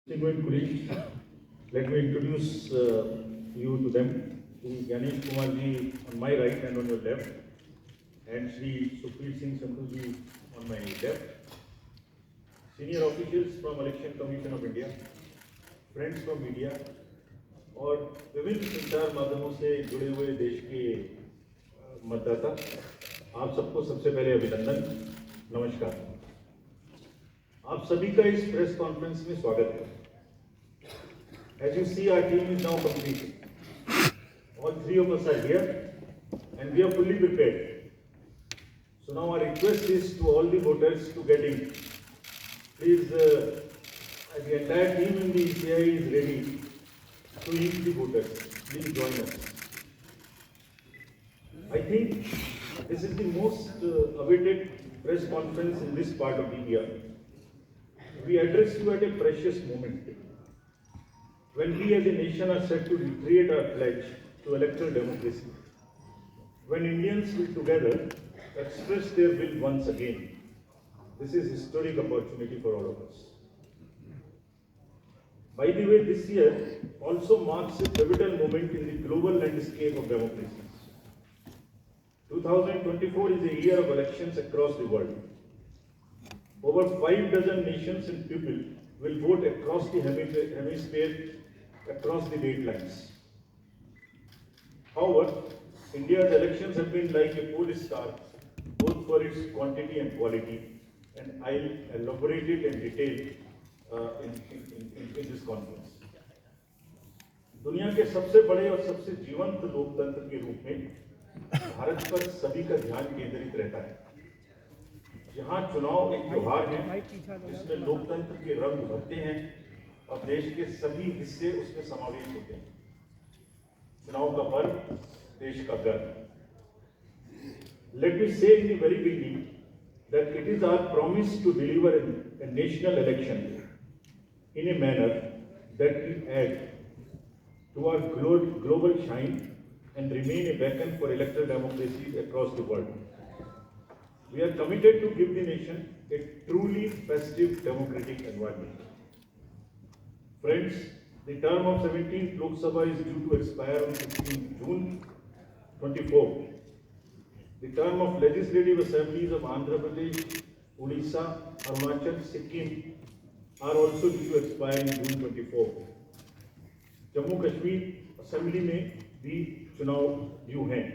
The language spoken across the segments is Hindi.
Distinguished colleagues, let me introduce you to them. Shri Ganesh Kumar ji on my right and on your left, and Shri Sukhpreet Singh Sandhu ji on my left. Senior officials from Election Commission of India, friends from media और विभिन्न संचार माध्यमों से जुड़े हुए देश के मतदाता, आप सबको सबसे पहले अभिनंदन, नमस्कार। आप सभी का इस प्रेस कॉन्फ्रेंस में स्वागत है। As you see, our team is now complete. All three of us are here, and we are fully prepared. So now our request is to all the voters to get in. Please, the entire team in the ECI is ready to meet the voters. Please join us. I think this is the most awaited press conference in this part of the year. We address you at a precious moment, when we as a nation are set to recreate our pledge to electoral democracy, when Indians will together express their will once again. This is a historic opportunity for all of us. By the way, this year also marks a pivotal moment in the global landscape of democracies. 2024 is a year of elections across the world. Over 5 dozen nations and people will vote across the hemisphere, across the date lines. However, India's elections have been like a pole star, both for its quantity and quality, and I'll elaborate it in detail in this conference. दुनिया के सबसे बड़े और सबसे जीवंत लोकतंत्र के रूप में भारत पर सभी का ध्यान केंद्रित रहता है। जहां चुनाव एक त्योहार है जिसमें लोकतंत्र के रंग उभरते हैं और देश के सभी हिस्से उसमें समावेश होते हैं। चुनाव का पर्व, देश का गर्व। Let me say in the very beginning that it is our promise to deliver a national election in a manner that will add to our global shine and remain a beacon for electoral democracy across the world. We are committed to give the nation a truly festive democratic environment. Friends, the term of 17th Lok Sabha is due to expire on 16 June 24. The term of legislative assemblies of Andhra Pradesh, Odisha, Arunachal, Sikkim are also due to expire in June 24. Jammu Kashmir Assembly में भी चुनाव ड्यू हैं।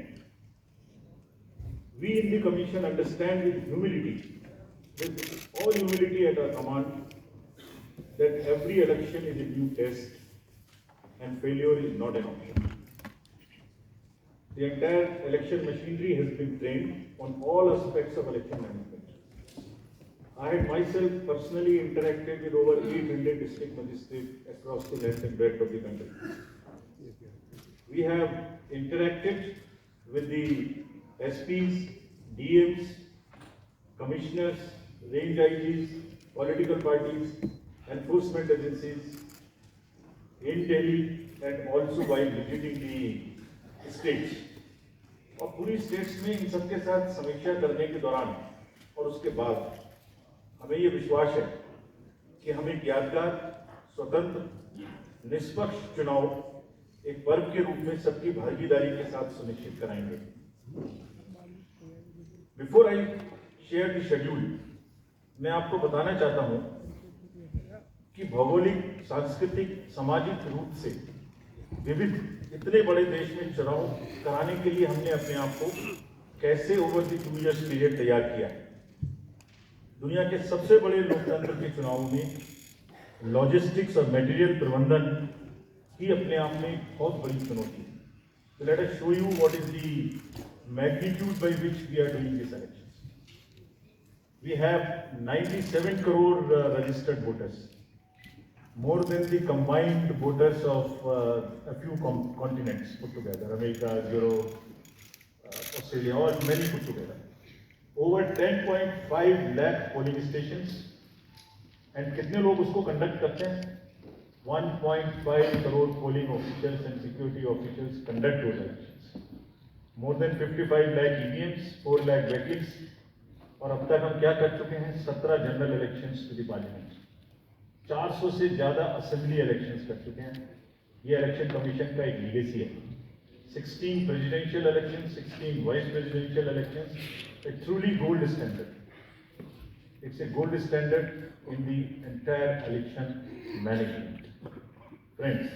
We in the Commission understand with all humility at our command, that every election is a new test and failure is not an option. The entire election machinery has been trained on all aspects of election management. I had myself personally interacted with over 800 district magistrates across the length and breadth of the country. We have interacted with the SPs, DMs, commissioners, range IGs, political parties, enforcement agencies in Delhi and also while visiting the states. और पूरी स्टेट्स में इन सबके साथ समीक्षा करने के दौरान और उसके बाद हमें ये विश्वास है कि हम एक यादगार, स्वतंत्र, निष्पक्ष चुनाव एक पर्व के रूप में सबकी भागीदारी के साथ सुनिश्चित कराएंगे। Before I share the schedule, मैं आपको बताना चाहता हूं कि भौगोलिक, सांस्कृतिक, सामाजिक रूप से विविध इतने बड़े देश में चुनाव कराने के लिए हमने अपने आप को कैसे ओवर द 2 इयर्स पीरियड तैयार किया है। दुनिया के सबसे बड़े लोकतंत्र के चुनाव में लॉजिस्टिक्स और मटेरियल प्रबंधन ही अपने आप में बहुत बड़ी चुनौती है। So let us show you what is the magnitude by which we are doing these elections. We have 97 crore registered voters, more than the combined voters of a few continents put together, America, Europe, Australia, all many put together. Over 10.5 lakh polling stations, and कितने लोग उसको कंडक्ट करते हैं? 1.5 crore polling officials and security officials conduct those elections. More than 55 lakh EVMs, 4 lakh vehicles, और अब तक हम क्या कर चुके हैं? 17 general elections to the parliament. 400 से ज़्यादा असेंबली इलेक्शंस कर चुके हैं। ये इलेक्शन कमीशन का एक लीगेसी है। 16 presidential election, 16 vice presidential election, A truly gold standard. It's a gold standard in the entire election management. Friends,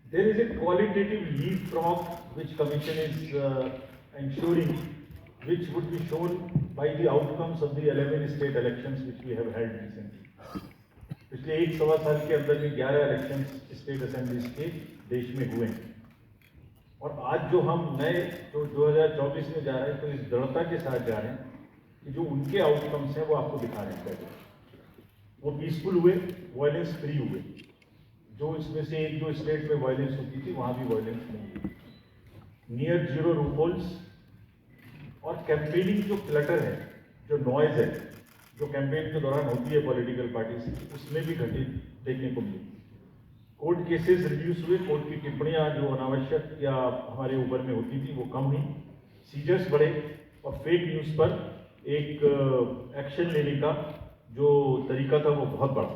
there is a qualitative leapfrog which Commission is ensuring, which would be shown by the outcomes of the 11 state elections which we have held recently. पिछले 1-1.25 साल के अंदर में 11 इलेक्शंस स्टेट असेंबलीज के देश में हुए हैं, और आज जो हम नए जो 2024 में जा रहे हैं, तो इस दृढ़ता के साथ जा रहे हैं कि जो उनके आउटकम्स हैं वो आपको दिखा रहे हैं पहले। वो पीसफुल हुए, वायलेंस फ्री हुए। जो इसमें से 1-2 स्टेट में वायलेंस होती थी, वहाँ भी वायलेंस नहीं हुई। नियर जीरो रूपहोल्स और कैंपेनिंग जो क्लटर है, जो नॉइज है, जो कैंपेन के दौरान होती है पॉलिटिकल पार्टीज की, उसमें भी घटित देखने को मिली। कोर्ट केसेस रिड्यूस हुए, कोर्ट की टिप्पणियाँ जो अनावश्यक या हमारे ऊपर में होती थी वो कम हुई, सीजर्स बढ़े, और फेक न्यूज़ पर एक एक्शन लेने का जो तरीका था वो बहुत बढ़ा।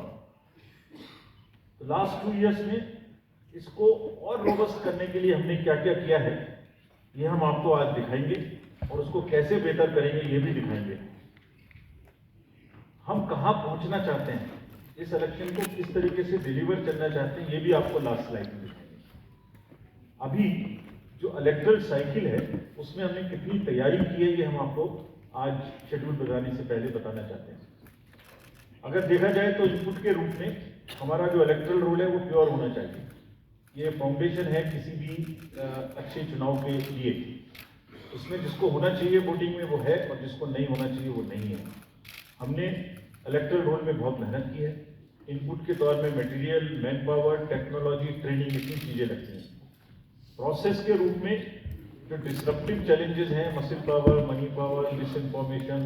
तो लास्ट 2 इयर्स में इसको और रोबस्ट करने के लिए हमने क्या क्या किया है, ये हम आपको आज दिखाएंगे, और उसको कैसे बेहतर करेंगे ये भी दिखाएंगे। हम कहाँ पहुँचना चाहते हैं, इस इलेक्शन को किस तरीके से डिलीवर करना चाहते हैं, ये भी आपको लास्ट स्लाइड में दिखाएंगे। अभी जो इलेक्ट्रल साइकिल है उसमें हमने कितनी तैयारी की है, ये हम आपको आज शेड्यूल बताने से पहले बताना चाहते हैं। अगर देखा जाए तो इनपुट के रूप में हमारा जो इलेक्ट्रल रोल है वो प्योर होना चाहिए। ये फाउंडेशन है किसी भी अच्छे चुनाव के लिए। इसमें जिसको होना चाहिए वोटिंग में वो है, और जिसको नहीं होना चाहिए वो नहीं है। हमने इलेक्ट्रल रोल में बहुत मेहनत की है। इनपुट के तौर में material, man power, technology, training, इतनी चीज़ें लगती हैं। प्रोसेस के रूप में जो डिसरप्टिव चैलेंजेस हैं, muscle power, money power, misinformation,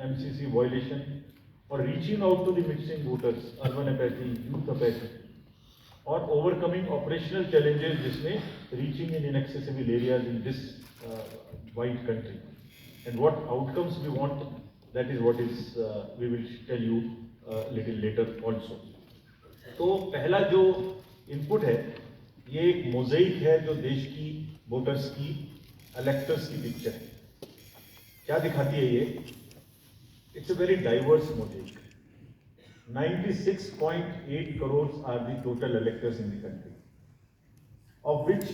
MCC violation, और reaching out to the missing voters, urban apathy, youth apathy, और ओवरकमिंग ऑपरेशनल चैलेंजेस जिसमें reaching in inaccessible areas in this wide country, and what outcomes we want, that is what is we will tell you little later also. तो पहला जो इनपुट है ये एक मोज़ेक है जो देश की वोटर्स की, इलेक्टर्स की पिक्चर है। क्या दिखाती है ये? It's a very diverse mosaic. 96.8 crore are the total electors in the country, of which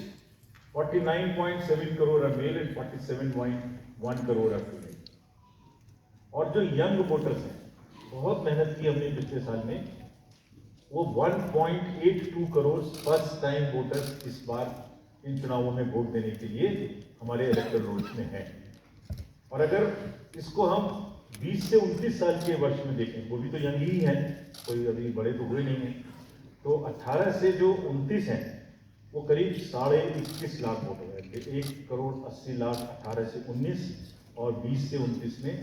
49.7 crore are male and 47.1 crore are female. और जो यंग वोटर्स हैं, बहुत मेहनत की हमने पिछले साल में, वो 1.82 करोड़ फर्स्ट टाइम वोटर्स इस बार इन चुनावों में वोट देने के लिए हमारे इलेक्टोरल रोल्स में हैं। और अगर इसको हम 20 से 29 साल के वर्ष में देखें, वो भी तो यंग ही हैं, कोई अभी बड़े तो हुए नहीं हैं, तो 18 से जो 29 हैं वो करीब 21.5 लाख वोट हो गए। 1.80 करोड़ 18 से 19, और 20 से 29 में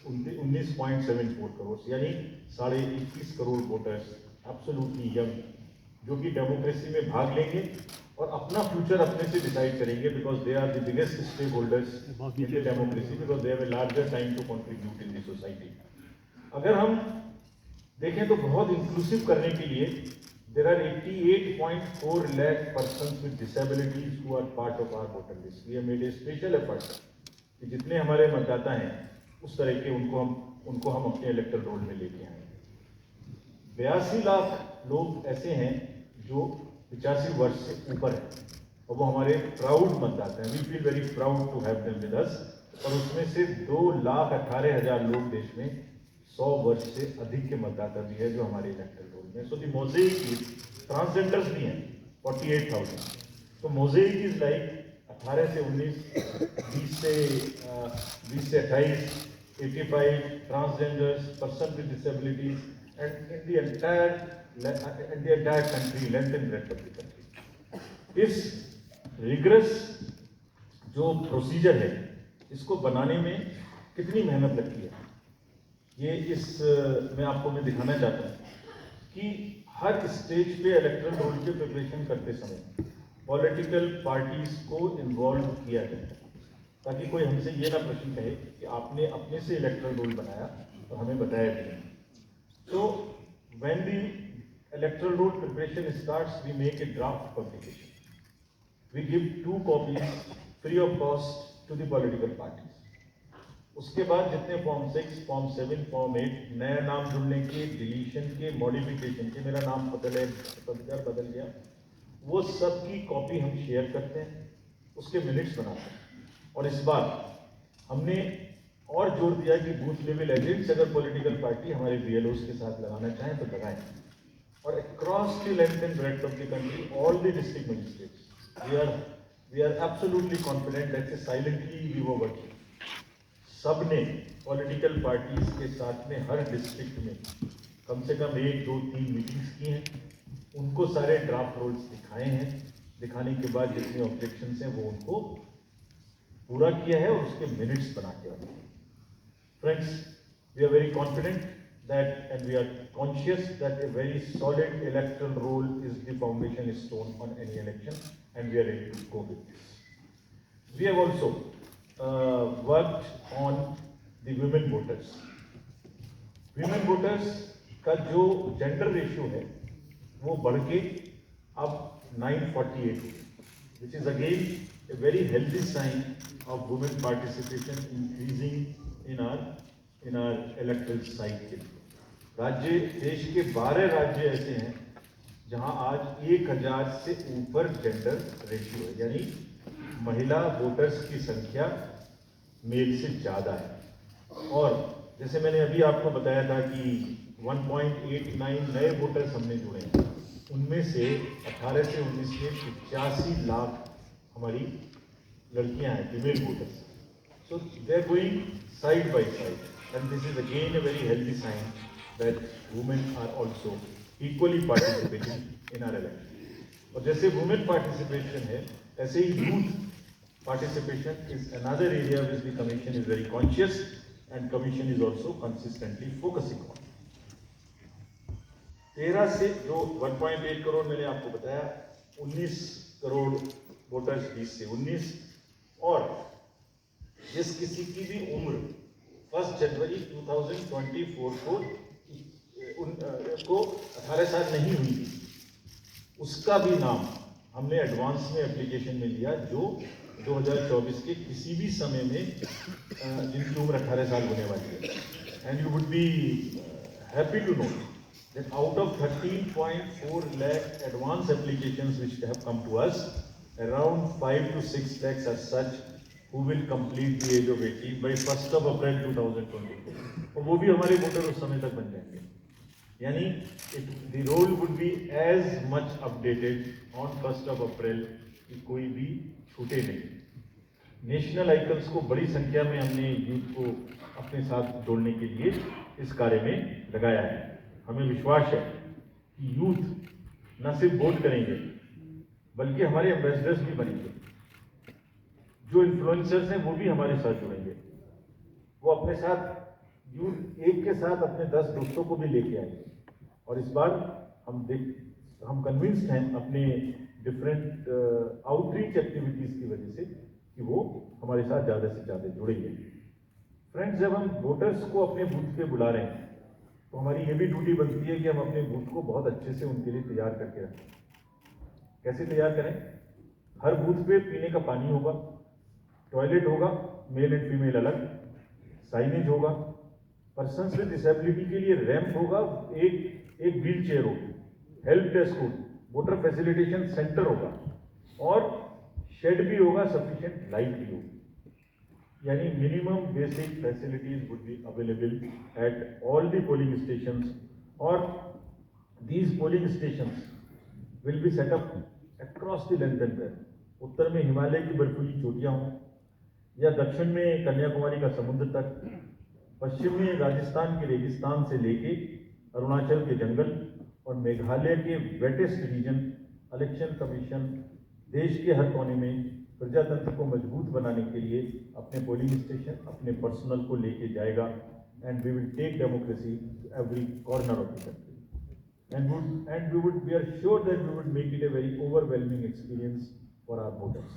19.74 करोड़, यानी 21.5 करोड़ वोटर्स एब्सोल्युटली यंग, जो कि डेमोक्रेसी में भाग लेंगे और अपना फ्यूचर अपने से डिसाइड करेंगे, because they are the biggest stakeholders in the democracy, because they have a larger time to contribute in the society. अगर हम देखें तो बहुत इंक्लूसिव करने के लिए there are 88.4 lakh persons with disabilities who are part of our voter list. We have made a special effort कि जितने हमारे मतदाता हैं उस तरह के उनको हम अपने इलेक्टोरल रोल में लेके आए। 82 लाख लोग ऐसे हैं जो 85 वर्ष से ऊपर है, और वो हमारे प्राउड मतदाता हैं। We feel very proud to have them with us. और उसमें से 2,18,000 लोग देश में 100 वर्ष से अधिक के मतदाता भी है जो हमारे इलेक्टोरल रोल में। सो द मोज़ेक ट्रांसजेंडर्स भी हैं 48,000। तो मोज़ेक इज लाइक 18 से 19, 20 से 28, 85 transgenders, person with disabilities, and in the entire country, length and breadth of the country. इस रिग्रेस जो प्रोसीजर है इसको बनाने में कितनी मेहनत लगती है, ये मैं आपको दिखाना चाहता हूँ कि हर स्टेज पे इलेक्टोरल रोल के प्रिपरेशन करते समय पॉलिटिकल पार्टीज को इन्वॉल्व किया जाए, ताकि कोई हमसे ये ना प्रश्न कहे कि आपने अपने से इलेक्टोरल रोल बनाया और हमें बताया भी नहीं। So when the electoral roll preparation starts, we make a draft publication. We give 2 copies free of cost to the political parties. उसके बाद जितने फॉर्म 6, फॉर्म 7, फॉर्म 8 नया नाम जुड़ने के, डिलीशन के, मॉडिफिकेशन के, मेरा नाम बदल गया, वो सब की कॉपी हम शेयर करते हैं, उसके मिनट्स बनाते हैं। और इस बार हमने और जोर दिया कि बूथ लेवल एजेंट्स अगर पॉलिटिकल पार्टी हमारे बीएलओस के साथ लगाना चाहें तो लगाएं। और across the length and breadth of the country, all the district magistrates, we are absolutely confident that silently we were working. सबने पॉलिटिकल पार्टीज के साथ में हर डिस्ट्रिक्ट में कम से कम 1, 2, 3 मीटिंग्स की हैं, उनको सारे ड्राफ्ट रोल्स दिखाए हैं, दिखाने के बाद जितने ऑब्जेक्शंस हैं वो उनको पूरा किया है और उसके मिनट्स बना के रखे हैं। Friends, we are very confident that and we are conscious that a very solid electoral roll is the foundation stone on any election, and we are ready to go with this. We have also worked on the women voters. Women voters का जो जेंडर रेशियो है वो बढ़ के अब 948 है, which is again a very healthy sign of women participation increasing in our electoral cycle. राज्य, देश के 12 राज्य ऐसे हैं जहां आज 1000 से ऊपर जेंडर रेशियो है, यानी महिला वोटर्स की संख्या मेल से ज़्यादा है। और जैसे मैंने अभी आपको बताया था कि 1.89 नए वोटर्स हमने जुड़े हैं, उनमें से 18 से 19 में 85 लाख हमारी लड़कियां हैं, female voters. So they are going side by side, and this is again a very healthy sign that women are also equally participating in our election. और जैसे women participation है, ऐसे ही youth participation is another area which the commission is very conscious and commission is also consistently focusing on. 13 से जो 1.8 करोड़ मैंने आपको बताया, 19 करोड़ वोटर्स 20 से 19, और जिस किसी की भी उम्र 1 जनवरी 2024 को 18 साल नहीं हुई थी, उसका भी नाम हमने एडवांस में एप्लीकेशन में लिया, जो 2024 के किसी भी समय में जिनकी उम्र 18 साल होने वाली है। And you would be happy to know that out of 13.4 lakh advance applications which have come to us, around 5 to 6 lakhs are such who will complete the age of 18 by 1st of April 2024, और वो भी हमारे वोटर उस समय तक बन जाएंगे। यानी the roll would be as much updated on 1st of April कि कोई भी छूटे नहीं। नेशनल आइकन्स को बड़ी संख्या में हमने यूथ को अपने साथ जोड़ने के लिए इस कार्य में लगाया है। हमें विश्वास है कि यूथ न सिर्फ वोट करेंगे बल्कि हमारे एम्बेसडर्स भी बनेंगे। जो इन्फ्लुएंसर्स हैं वो भी हमारे साथ जुड़ेंगे, वो अपने साथ यूथ एक के साथ अपने 10 दोस्तों को भी लेके आएंगे। और इस बार हम कन्विंस्ड हैं अपने डिफरेंट आउटरीच एक्टिविटीज की वजह से कि वो हमारे साथ ज़्यादा से ज़्यादा जुड़ेंगे। फ्रेंड्स, जब हम वोटर्स को अपने बूथ पे बुला रहे हैं तो हमारी ये भी ड्यूटी बनती है कि हम अपने बूथ को बहुत अच्छे से उनके लिए तैयार करके रखें। कैसे तैयार करें? हर बूथ पे पीने का पानी होगा, टॉयलेट होगा, मेल एंड फीमेल अलग, साइनेज होगा, पर्सन्स विद डिसेबिलिटी के लिए रैंप होगा, एक व्हील चेयर होगी, हेल्प डेस्क होगी, वोटर फैसिलिटेशन सेंटर होगा, और शेड भी होगा, सफिशिएंट लाइट भी होगी। यानी minimum basic facilities would be available at all the polling stations, और these polling stations will be set up across the length and breadth. उत्तर में हिमालय की बर्फीली चोटियां हों, या दक्षिण में कन्याकुमारी का समुद्र तट, पश्चिम में राजस्थान के रेगिस्तान से लेके अरुणाचल के जंगल और मेघालय के वेटेस्ट रीजन। इलेक्शन कमीशन देश के हर कोने में प्रजातंत्र को मजबूत बनाने के लिए अपने पोलिंग स्टेशन, अपने पर्सनल को लेके जाएगा, and we will take democracy to every corner of the country, and we are sure that we would make it a very overwhelming experience for our voters.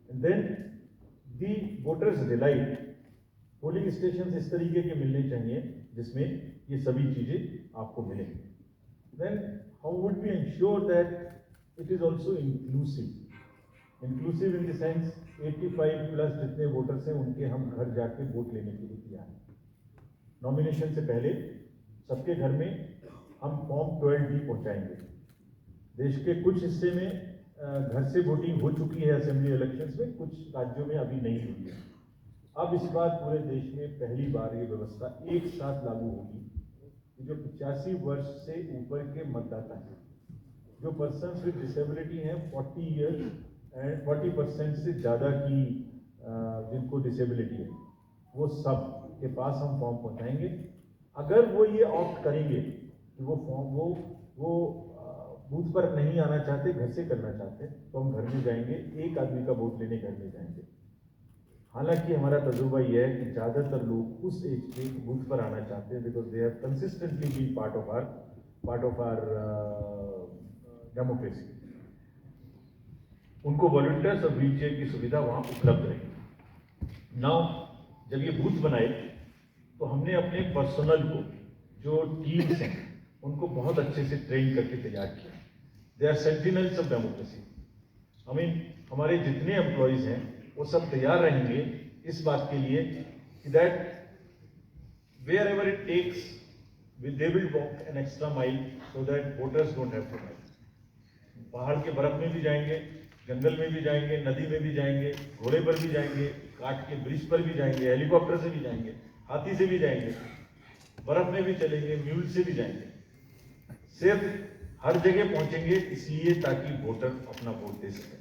And then the voters delight, polling station इस तरीके के मिलने चाहिए जिसमें ये सभी चीज़ें आपको मिलेंगी। Then how would be ensure that it is also inclusive. Inclusive in the sense 85 plus जितने वोटर्स हैं उनके हम घर जाके वोट लेने के लिए तैयार हैं। नॉमिनेशन से पहले सबके घर में हम फॉर्म 12D पहुंचाएंगे। देश के कुछ हिस्से में घर से वोटिंग हो चुकी है असेंबली इलेक्शंस में, कुछ राज्यों में अभी नहीं हुई है। अब इस बार पूरे देश में पहली बार ये व्यवस्था एक साथ लागू होगी कि जो 85 वर्ष से ऊपर के मतदाता हैं, जो पर्सन्स विद डिसेबिलिटी हैं 40 ईयर्स एंड 40% से ज़्यादा की जिनको डिसेबिलिटी है, वो सब के पास हम फॉर्म पहुंचाएंगे। अगर वो ये ऑप्ट करेंगे कि वो फॉर्म वो बूथ पर नहीं आना चाहते, घर से करना चाहते, तो हम घर में जाएंगे, एक आदमी का वोट लेने घर में जाएंगे। हालांकि हमारा तजुर्बा यह है कि ज़्यादातर लोग उस एज के बूथ पर आना चाहते हैं, because they have consistently been part of our democracy. उनको वॉलंटियर्स और व्हील चेयर की सुविधा वहाँ उपलब्ध रहेगी। नाउ जब ये बूथ बनाए तो हमने अपने पर्सनल को, जो टीम्स हैं, उनको बहुत अच्छे से ट्रेन करके तैयार किया। They are sentinels of democracy. हमारे जितने एम्प्लॉयज हैं वो सब तैयार रहेंगे इस बात के लिए कि that wherever it takes they will walk an extra mile so that voters don't have to mile. पहाड़ के बर्फ में भी जाएंगे, जंगल में भी जाएंगे, नदी में भी जाएंगे, घोड़े पर भी जाएंगे, काठ के ब्रिज पर भी जाएंगे, हेलीकॉप्टर से भी जाएंगे, हाथी से भी जाएंगे, बर्फ में भी चलेंगे, म्यूल से भी जाएंगे। सिर्फ हर जगह पहुंचेंगे इसलिए ताकि वोटर अपना वोट दे सके।